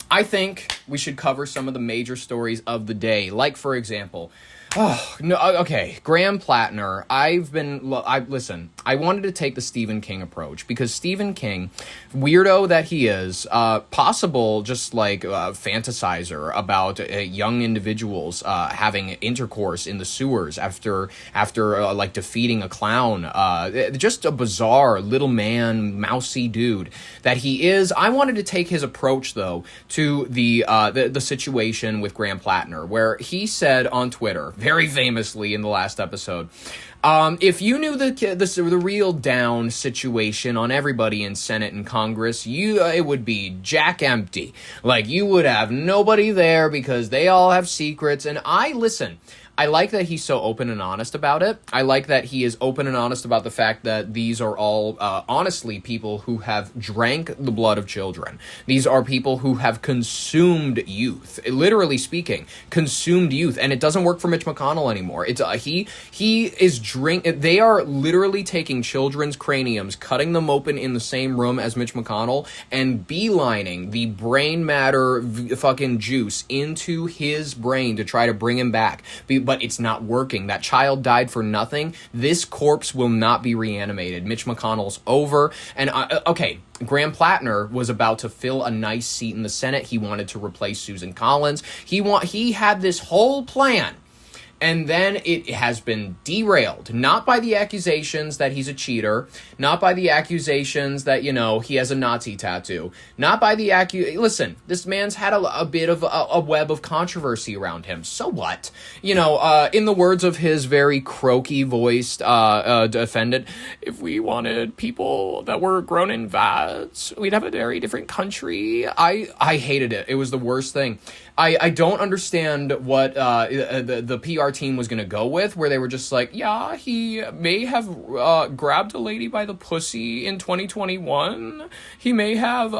I think we should cover some of the major stories of the day. Like, for example, Graham Platner. Listen, I wanted to take the Stephen King approach because Stephen King, weirdo that he is, possible just like fantasizer about young individuals having intercourse in the sewers after like defeating a clown. Just a bizarre little man, mousy dude that he is. I wanted to take his approach though to the situation with Graham Platner, where he said on Twitter, very famously in the last episode, if you knew the real down situation on everybody in Senate and Congress, it would be jack empty. Like, you would have nobody there because they all have secrets. And I like that he's so open and honest about it. I like that he is open and honest about the fact that these are all, honestly, people who have drank the blood of children. These are people who have consumed youth, literally speaking, consumed youth. And it doesn't work for Mitch McConnell anymore. It's they are literally taking children's craniums, cutting them open in the same room as Mitch McConnell, and beelining the brain matter fucking juice into his brain to try to bring him back. But it's not working. That child died for nothing. This corpse will not be reanimated. Mitch McConnell's over. And, Graham Platner was about to fill a nice seat in the Senate. He wanted to replace Susan Collins. He had this whole plan. And then it has been derailed, not by the accusations that he's a cheater, not by the accusations that, he has a Nazi tattoo, not by the listen, this man's had a bit of a web of controversy around him. So what? In the words of his very croaky voiced defendant, if we wanted people that were grown in vats, we'd have a very different country. I hated it. It was the worst thing. I don't understand what the PR team was going to go with, where they were just like, yeah, he may have grabbed a lady by the pussy in 2021. He may have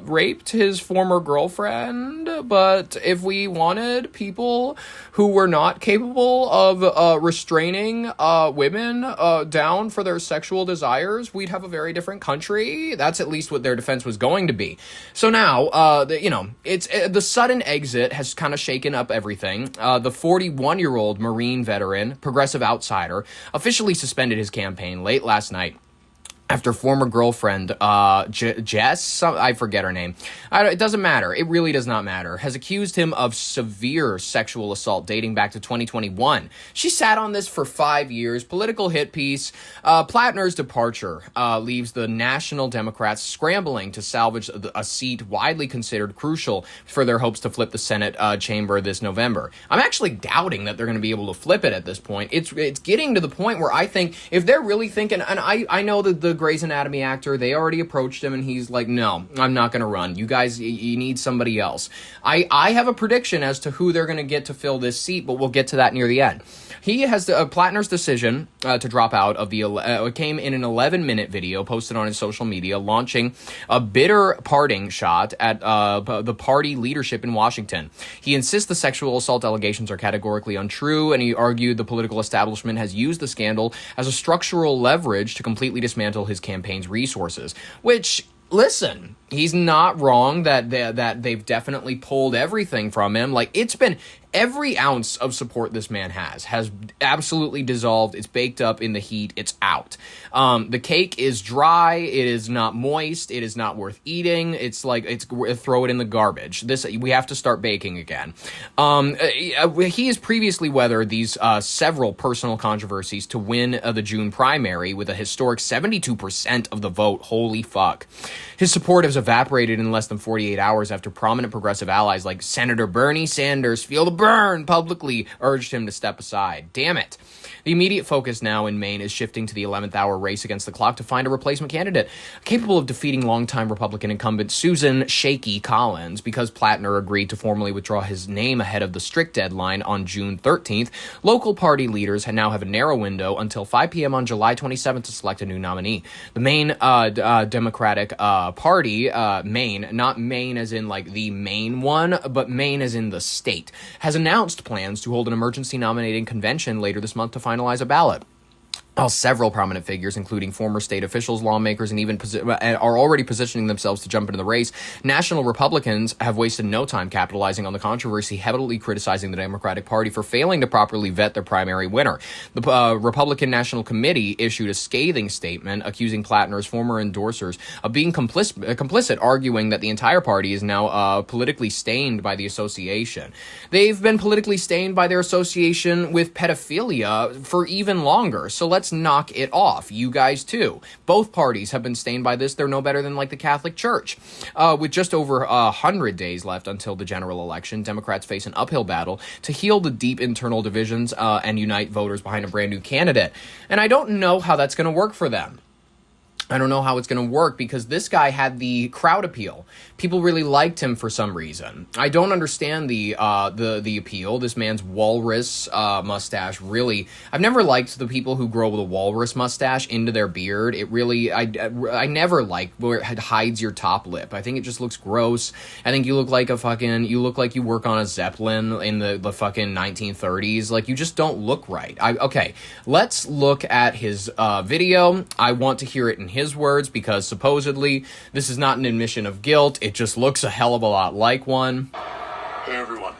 raped his former girlfriend, but if we wanted people who were not capable of restraining women down for their sexual desires, we'd have a very different country. That's at least what their defense was going to be. So now, it's the sudden exit has kind of shaken up everything. The 41-year-old Marine veteran, progressive outsider, officially suspended his campaign late last night after former girlfriend, Jess, I forget her name. It doesn't matter. It really does not matter. Has accused him of severe sexual assault dating back to 2021. She sat on this for 5 years. Political hit piece. Platner's departure leaves the National Democrats scrambling to salvage a seat widely considered crucial for their hopes to flip the Senate chamber this November. I'm actually doubting that they're going to be able to flip it at this point. It's getting to the point where I think if they're really thinking, and I know that the Grey's Anatomy actor, they already approached him and he's like, no, I'm not going to run. You guys, you need somebody else. I have a prediction as to who they're going to get to fill this seat, but we'll get to that near the end. He has Platner's decision to drop out of the came in an 11-minute video posted on his social media, launching a bitter parting shot at the party leadership in Washington. He insists the sexual assault allegations are categorically untrue, and he argued the political establishment has used the scandal as a structural leverage to completely dismantle his campaign's resources, which, listen, he's not wrong that they've definitely pulled everything from him. Like, it's been every ounce of support this man has absolutely dissolved. It's baked up in the heat. It's out. The cake is dry. It is not moist. It is not worth eating. It's like, throw it in the garbage. We have to start baking again. He has previously weathered these several personal controversies to win the June primary with a historic 72% of the vote. Holy fuck. His support has evaporated in less than 48 hours after prominent progressive allies like Senator Bernie Sanders, feel the burn, publicly urged him to step aside. Damn it. The immediate focus now in Maine is shifting to the 11th hour race against the clock to find a replacement candidate capable of defeating longtime Republican incumbent Susan Shaky Collins. Because Platner agreed to formally withdraw his name ahead of the strict deadline on June 13th, local party leaders now have a narrow window until 5 p.m. on July 27th to select a new nominee. The Maine Democratic Party, Maine, not Maine as in like the main one, but Maine as in the state, has announced plans to hold an emergency nominating convention later this month to finalize a ballot. Several prominent figures, including former state officials, lawmakers, and even are already positioning themselves to jump into the race. National Republicans have wasted no time capitalizing on the controversy, heavily criticizing the Democratic Party for failing to properly vet their primary winner. The Republican National Committee issued a scathing statement accusing Platner's former endorsers of being complicit, arguing that the entire party is now politically stained by the association. They've been politically stained by their association with pedophilia for even longer, so let's knock it off. You guys too. Both parties have been stained by this. They're no better than like the Catholic Church. With just over 100 days left until the general election, Democrats face an uphill battle to heal the deep internal divisions and unite voters behind a brand new candidate. And I don't know how that's going to work for them. I don't know how it's going to work because this guy had the crowd appeal. People really liked him for some reason. I don't understand the appeal. This man's walrus mustache really. I've never liked the people who grow the walrus mustache into their beard. It really, I never liked where it hides your top lip. I think it just looks gross. I think you look like you look like you work on a Zeppelin in the fucking 1930s. Like, you just don't look right. Okay, let's look at his video. I want to hear it in his words, because supposedly this is not an admission of guilt. It just looks a hell of a lot like one. Hey everyone,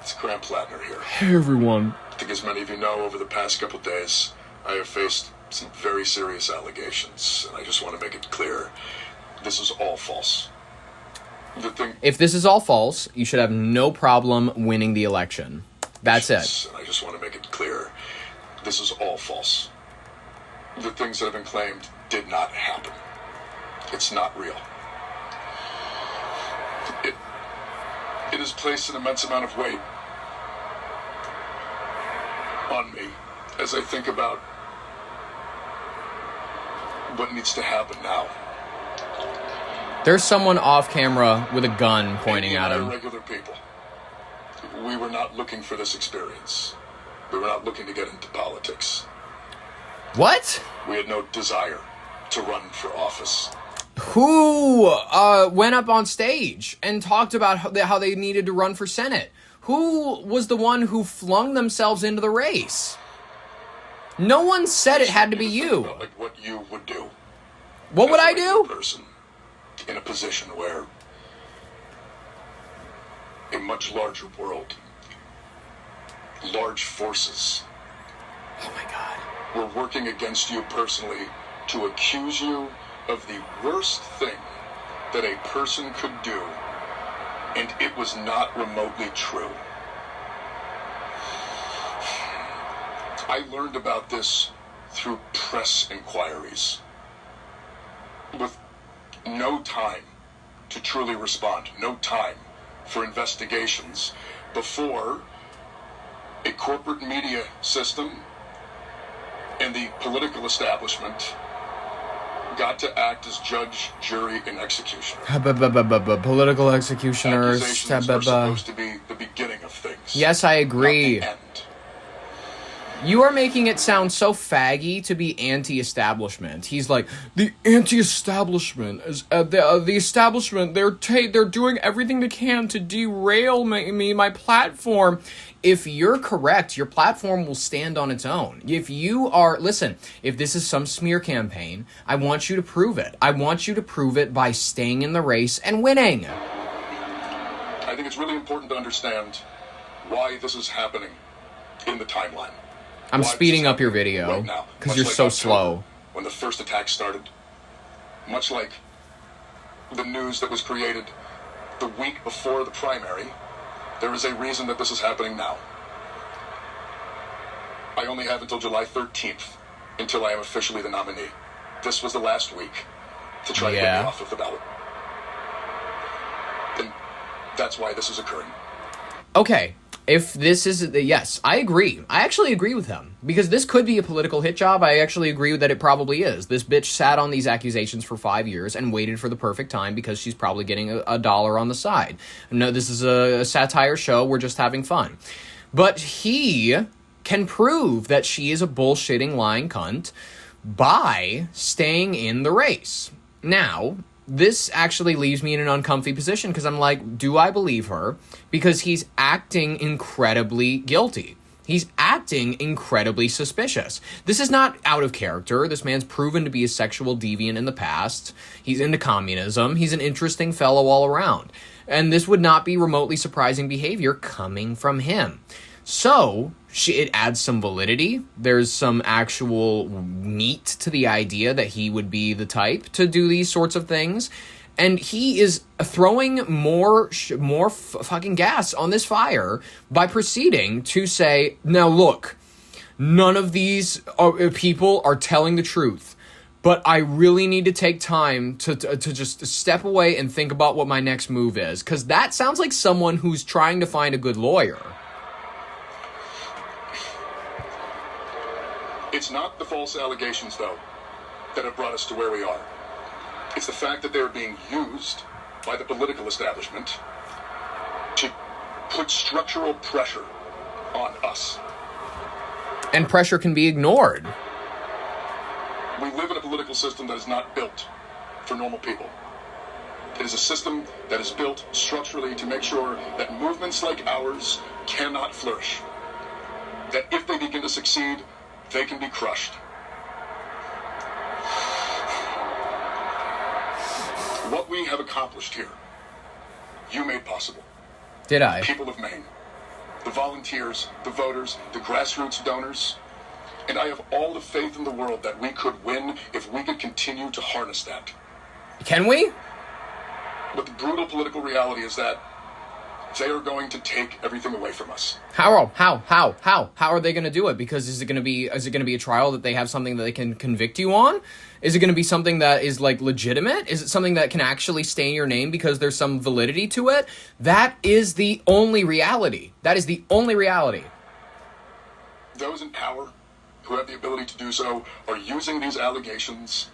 it's Graham Platner here. Hey everyone. I think as many of you know, over the past couple days, I have faced some very serious allegations, and I just want to make it clear, this is all false. If this is all false, you should have no problem winning the election. That's it. And I just want to make it clear, this is all false. The things that have been claimed did not happen. It's not real. It has placed an immense amount of weight on me as I think about what needs to happen now. There's someone off camera with a gun pointing at him. Regular people. We were not looking for this experience. We were not looking to get into politics. What? We had no desire to run for office. Who went up on stage and talked about how they needed to run for Senate? Who was the one who flung themselves into the race? No one said it had to be you. Like what you would do. What would I do? Person in a position where a much larger world, large forces, oh my God, were working against you personally to accuse you of the worst thing that a person could do, and it was not remotely true. I learned about this through press inquiries, with no time to truly respond, no time for investigations before a corporate media system and the political establishment got to act as judge, jury, and executioner. Political executioners. Accusations were supposed to be the beginning of things. Yes, I agree. Not the end. You are making it sound so faggy to be anti-establishment. He's like, the anti-establishment is the establishment. They're doing everything they can to derail my platform. If you're correct, your platform will stand on its own. If this is some smear campaign, I want you to prove it. I want you to prove it by staying in the race and winning. I think it's really important to understand why this is happening in the timeline. I'm speeding up your video because you're so slow. When the first attack started, much like the news that was created the week before the primary, there is a reason that this is happening now. I only have until July 13th until I am officially the nominee. This was the last week to try to get me off of the ballot. And that's why this is occurring. Okay. If this is, yes, I agree. I actually agree with him, because this could be a political hit job. I actually agree that it probably is. This bitch sat on these accusations for 5 years and waited for the perfect time because she's probably getting a dollar on the side. No, this is a satire show. We're just having fun. But he can prove that she is a bullshitting, lying cunt by staying in the race. Now, this actually leaves me in an uncomfy position because I'm like, do I believe her? Because he's acting incredibly guilty. He's acting incredibly suspicious. This is not out of character. This man's proven to be a sexual deviant in the past. He's into communism. He's an interesting fellow all around. And this would not be remotely surprising behavior coming from him. So, it adds some validity. There's some actual meat to the idea that he would be the type to do these sorts of things. And he is throwing more fucking gas on this fire by proceeding to say, now look, none of these people are telling the truth. But I really need to take time to just step away and think about what my next move is. Because that sounds like someone who's trying to find a good lawyer. It's not the false allegations, though, that have brought us to where we are. It's the fact that they're being used by the political establishment to put structural pressure on us. And pressure can be ignored. We live in a political system that is not built for normal people. It is a system that is built structurally to make sure that movements like ours cannot flourish. That if they begin to succeed, they can be crushed. What we have accomplished here, you made possible. Did I? People of Maine, the volunteers, the voters, the grassroots donors, and I have all the faith in the world that we could win if we could continue to harness that. Can we? But the brutal political reality is that they are going to take everything away from us. How are they going to do it? Because is it going to be a trial that they have something that they can convict you on? Is it going to be something that is like legitimate? Is it something that can actually stain your name because there's some validity to it? That is the only reality. That is the only reality. Those in power who have the ability to do so are using these allegations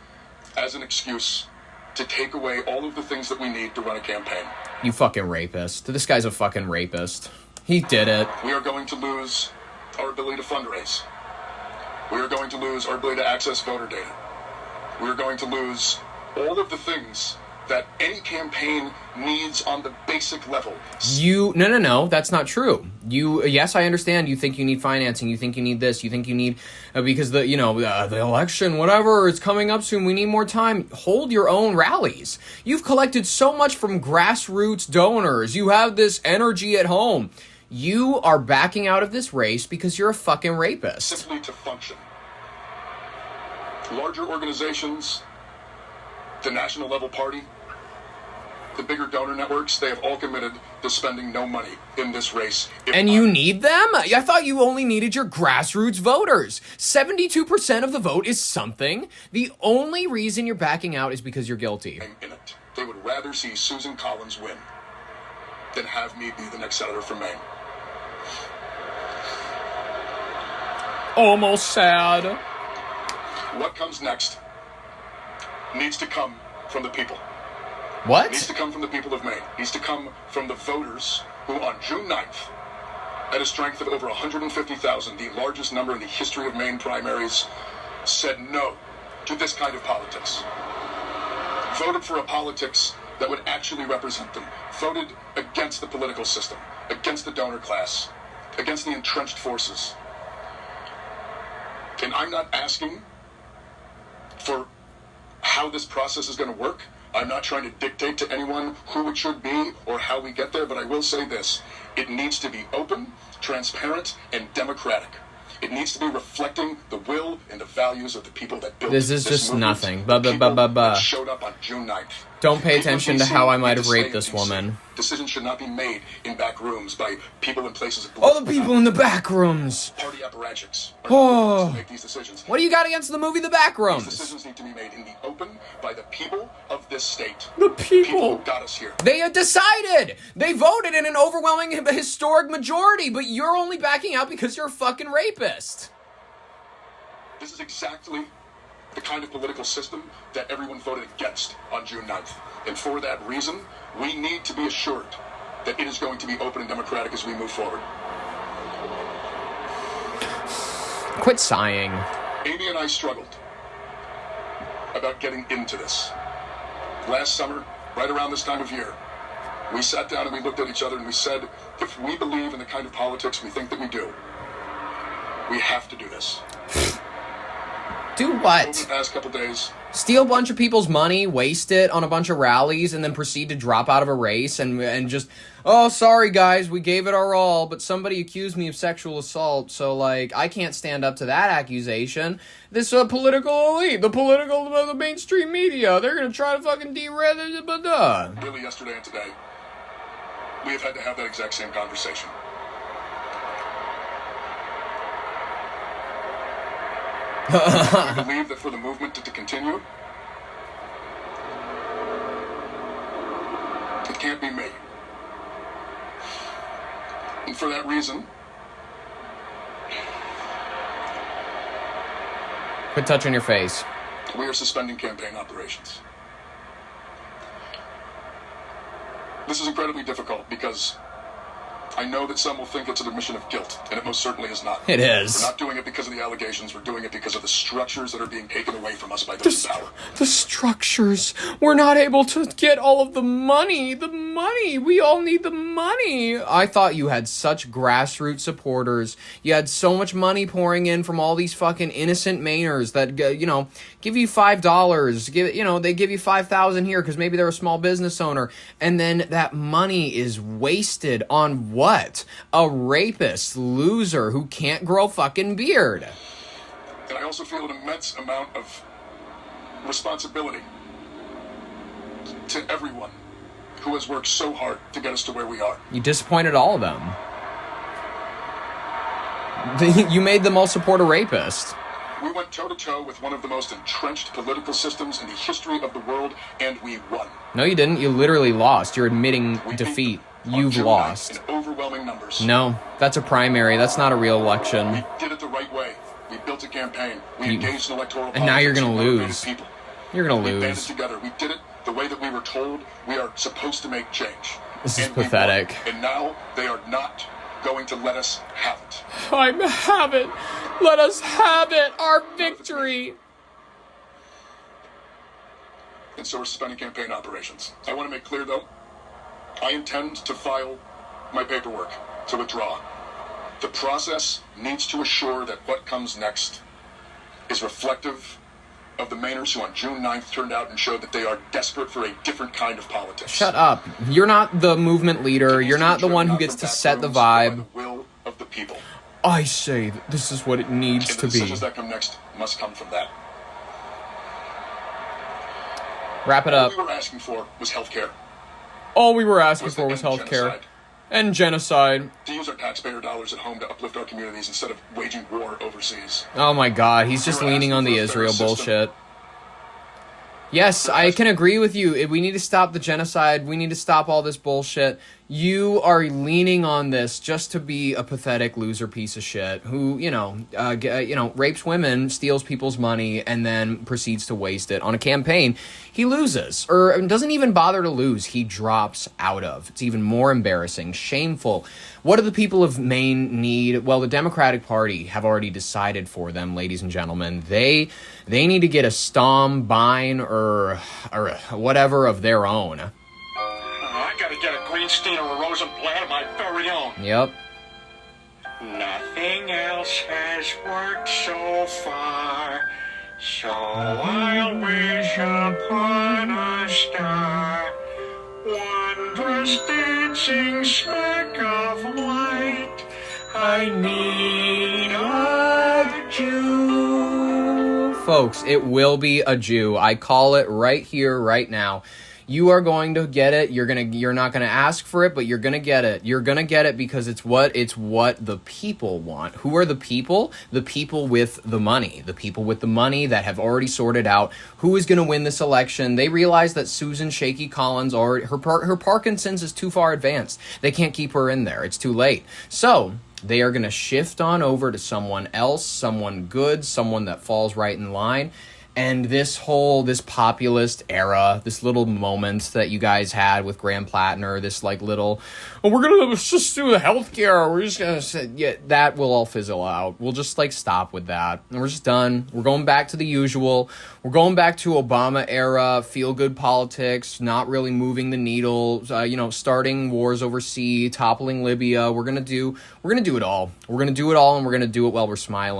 as an excuse to take away all of the things that we need to run a campaign. You fucking rapist. This guy's a fucking rapist. He did it. We are going to lose our ability to fundraise. We are going to lose our ability to access voter data. We are going to lose all of the things that any campaign needs on the basic level. No, that's not true. Yes, I understand. You think you need financing. You think you need this. You think you need, because the election, whatever, is coming up soon. We need more time. Hold your own rallies. You've collected so much from grassroots donors. You have this energy at home. You are backing out of this race because you're a fucking rapist. Simply to function. Larger organizations, the national level party, the bigger donor networks, they have all committed to spending no money in this race. And you need them? I thought you only needed your grassroots voters. 72% of the vote is something. The only reason you're backing out is because you're guilty. In it. They would rather see Susan Collins win than have me be the next senator from Maine. Almost sad. What comes next needs to come from the people. What? Needs to come from the people of Maine. Needs to come from the voters who on June 9th, at a strength of over 150,000, the largest number in the history of Maine primaries, said no to this kind of politics. Voted for a politics that would actually represent them. Voted against the political system, against the donor class, against the entrenched forces. And I'm not asking for how this process is going to work. I'm not trying to dictate to anyone who it should be or how we get there, but I will say this. It needs to be open, transparent, and democratic. It needs to be reflecting the will and the values of the people that built this is just movement, nothing. that showed up on June 9th. Don't pay attention to how I might have DC, raped this woman. Decisions should not be made in back rooms by people in places of All the people in the back rooms. Party apparatchiks are Oh. to make these decisions. What do you got against the movie The These Backrooms? decisions need to be made in the open by the people of this state. The People people. who got us here. They had decided. They voted in an overwhelming historic majority, but you're only backing out because you're a fucking rapist. This is exactly the kind of political system that everyone voted against on June 9th. And for that reason, we need to be assured that it is going to be open and democratic as we move forward. Quit sighing. Amy and I struggled about getting into this. Last summer, right around this time of year, we sat down and we looked at each other and we said, if we believe in the kind of politics we think that we do, We have to do this. Do Over what? the past couple days, Steal a bunch of people's money, waste it on a bunch of rallies, and then proceed to drop out of a race and just, oh, sorry guys, we gave it our all, but somebody accused me of sexual assault, so like I can't stand up to that accusation. This political elite, the mainstream media, they're gonna try to fucking derail it. really yesterday and today, we have had to have that exact same conversation. We believe that for the movement to continue, it can't be me. And for that reason, Quit touching your face. we are suspending campaign operations. This is incredibly difficult because I know that some will think it's an admission of guilt, and it most certainly is not. It is. We're not doing it because of the allegations. We're doing it because of the structures that are being taken away from us by those in power. The structures. We're not able to get all of the money. The money. We all need the money. I thought you had such grassroots supporters. You had so much money pouring in from all these fucking innocent Mainers that, give you $5. They give you $5,000 here because maybe they're a small business owner. And then that money is wasted on what? A rapist loser who can't grow fucking beard. And I also feel an immense amount of responsibility to everyone who has worked so hard to get us to where we are. You disappointed all of them. You made them all support a rapist. We went toe-to-toe with one of the most entrenched political systems in the history of the world, and we won. No, you didn't. You literally lost. You're admitting We defeat. beat them You've on June 9th lost. in overwhelming numbers. No, that's a primary. That's not a real We election. did it the right way. We built a campaign. We engaged in electoral And now you're politics. gonna We motivated lose. people. You're gonna We banded lose. together. We did it the way that we were told we are supposed to make change. This is And we won. pathetic. And now they are not going to let us have it. Have it. Let us have it. Our victory. And so we're suspending campaign operations. I want to make clear, though, I intend to file my paperwork to withdraw. The process needs to assure that what comes next is reflective of the Mainers who on June 9th turned out and showed that they are desperate for a different kind of politics. Shut up. You're not the movement leader. You're not the one who gets to set the vibe. The will of the people. I say that this is what it needs And to the be. decisions that come next must come from that. Wrap it What up. we were asking for was health care. All we were asking Was for to was end healthcare. genocide. And genocide. To use our taxpayer dollars at home to uplift our communities instead of waging war overseas. Oh my god, he's just We were leaning on asking the for a Israel fair system. bullshit. Yes, I can agree with you. We need to stop the genocide. We need to stop all this bullshit. You are leaning on this just to be a pathetic loser piece of shit who, rapes women, steals people's money, and then proceeds to waste it on a campaign. He loses, or doesn't even bother to lose. He drops out of. It's even more embarrassing, shameful. What do the people of Maine need? Well, the Democratic Party have already decided for them, ladies and gentlemen. They need to get a Stombine or whatever of their own. I gotta get a Greenstein or a Rosenblatt of my very own. Yep. Nothing else has worked so far, so I'll wish upon a star. Wondrous dancing speck of light, I need a Jew. Folks, it will be a Jew. I call it right here, right now. You are going to get it. You're not gonna ask for it, but you're gonna get it. You're gonna get it because it's what the people want. Who are the people? The people with the money. The people with the money that have already sorted out who is gonna win this election. They realize that Susan Shaky Collins her Parkinson's is too far advanced. They can't keep her in there. It's too late. So they are gonna shift on over to someone else, someone good, someone that falls right in line. And this populist era, this little moment that you guys had with Graham Platner, this like little, oh, let's just do the healthcare. We're just gonna say, yeah, that will all fizzle out. We'll just like stop with that, and we're just done. We're going back to the usual. We're going back to Obama era feel good politics, not really moving the needle. Starting wars overseas, toppling Libya. We're gonna do it all. We're gonna do it all, and we're gonna do it while we're smiling.